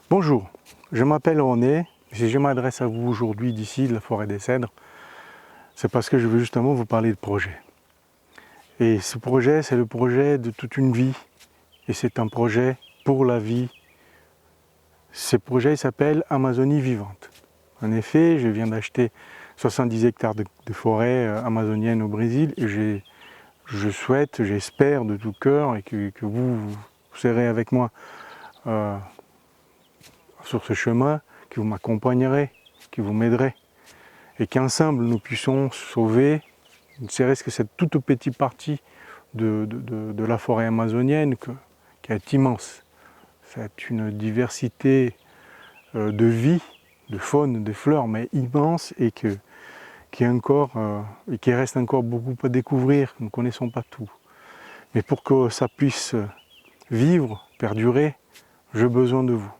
Bonjour, je m'appelle René. Si je m'adresse à vous aujourd'hui d'ici de la forêt des Cèdres, c'est parce que je veux justement vous parler de projet. Et ce projet, c'est le projet de toute une vie. Et c'est un projet pour la vie. Ce projet s'appelle Amazonie vivante. En effet, je viens d'acheter 70 hectares de forêt amazonienne au Brésil et je souhaite, j'espère de tout cœur et que vous serez avec moi sur ce chemin, que vous m'accompagnerez, que vous m'aiderez et qu'ensemble nous puissions sauver, ne serait-ce que cette toute petite partie de la forêt amazonienne qui est immense. C'est une diversité de vie, de faune, de fleurs, mais immense et qui reste encore beaucoup à découvrir. Nous ne connaissons pas tout. Mais pour que ça puisse vivre, perdurer, j'ai besoin de vous.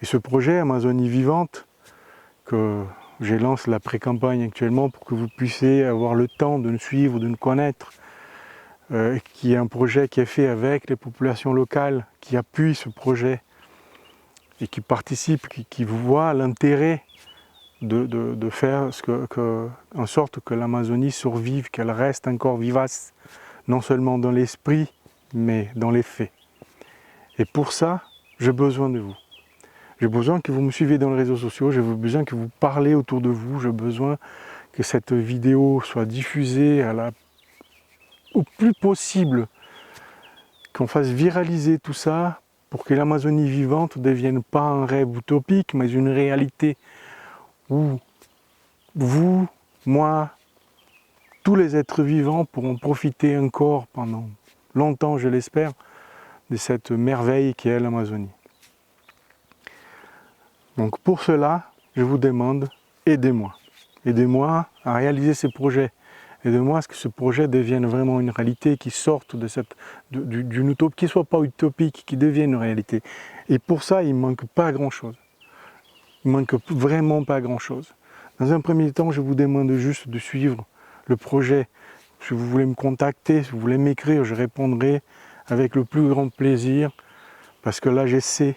Et ce projet Amazonie vivante, que je lance la pré-campagne actuellement pour que vous puissiez avoir le temps de nous suivre, de nous connaître, qui est un projet qui est fait avec les populations locales, qui appuient ce projet et qui participent, qui voient l'intérêt de faire en sorte que l'Amazonie survive, qu'elle reste encore vivace, non seulement dans l'esprit, mais dans les faits. Et pour ça, j'ai besoin de vous. J'ai besoin que vous me suiviez dans les réseaux sociaux, j'ai besoin que vous parlez autour de vous, j'ai besoin que cette vidéo soit diffusée au plus possible, qu'on fasse viraliser tout ça pour que l'Amazonie vivante ne devienne pas un rêve utopique, mais une réalité où vous, moi, tous les êtres vivants pourront profiter encore pendant longtemps, je l'espère, de cette merveille qui est l'Amazonie. Donc pour cela, je vous demande, aidez-moi. Aidez-moi à réaliser ces projets. Aidez-moi à ce que ce projet devienne vraiment une réalité, qui sorte d'une utopie, qui ne soit pas utopique, qui devienne une réalité. Et pour ça, il ne manque pas grand-chose. Il ne manque vraiment pas grand-chose. Dans un premier temps, je vous demande juste de suivre le projet. Si vous voulez me contacter, si vous voulez m'écrire, je répondrai avec le plus grand plaisir. Parce que là, je sais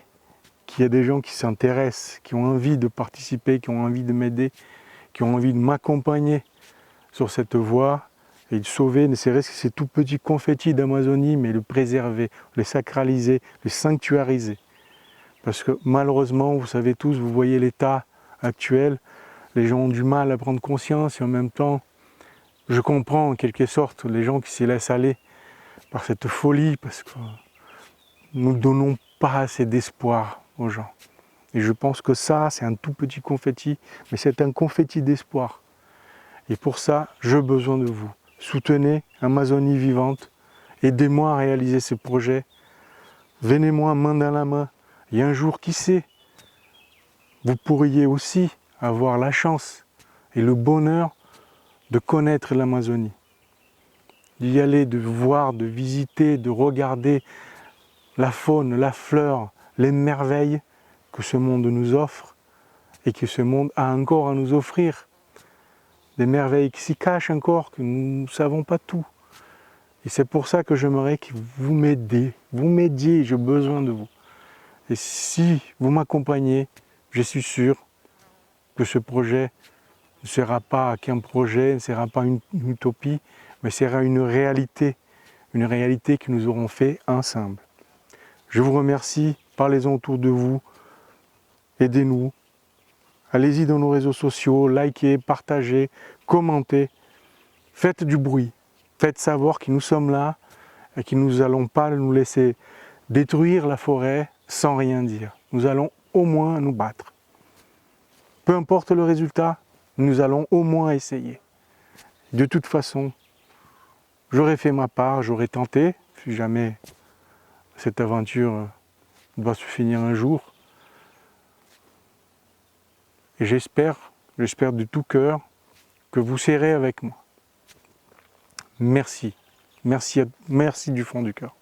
qu'il y a des gens qui s'intéressent, qui ont envie de participer, qui ont envie de m'aider, qui ont envie de m'accompagner sur cette voie et de sauver, ne serait-ce que ces tout petits confettis d'Amazonie, mais le préserver, le sacraliser, le sanctuariser. Parce que malheureusement, vous savez tous, vous voyez l'état actuel, les gens ont du mal à prendre conscience et en même temps, je comprends en quelque sorte les gens qui s'y laissent aller par cette folie parce que nous ne donnons pas assez d'espoir aux gens. Et je pense que ça, c'est un tout petit confetti, mais c'est un confetti d'espoir. Et pour ça, j'ai besoin de vous. Soutenez Amazonie vivante, aidez-moi à réaliser ce projet. Venez-moi main dans la main. Et un jour, qui sait, vous pourriez aussi avoir la chance et le bonheur de connaître l'Amazonie. D'y aller, de voir, de visiter, de regarder la faune, la fleur, les merveilles que ce monde nous offre et que ce monde a encore à nous offrir. Des merveilles qui s'y cachent encore, que nous ne savons pas tout. Et c'est pour ça que j'aimerais que vous m'aidiez, j'ai besoin de vous. Et si vous m'accompagnez, je suis sûr que ce projet ne sera pas qu'un projet, ne sera pas une utopie, mais sera une réalité que nous aurons fait ensemble. Je vous remercie, parlez-en autour de vous, aidez-nous, allez-y dans nos réseaux sociaux, likez, partagez, commentez, faites du bruit, faites savoir que nous sommes là et que nous n'allons pas nous laisser détruire la forêt sans rien dire. Nous allons au moins nous battre. Peu importe le résultat, nous allons au moins essayer. De toute façon, j'aurais fait ma part, j'aurais tenté, si jamais cette aventure doit se finir un jour. Et j'espère de tout cœur que vous serez avec moi. Merci, merci du fond du cœur.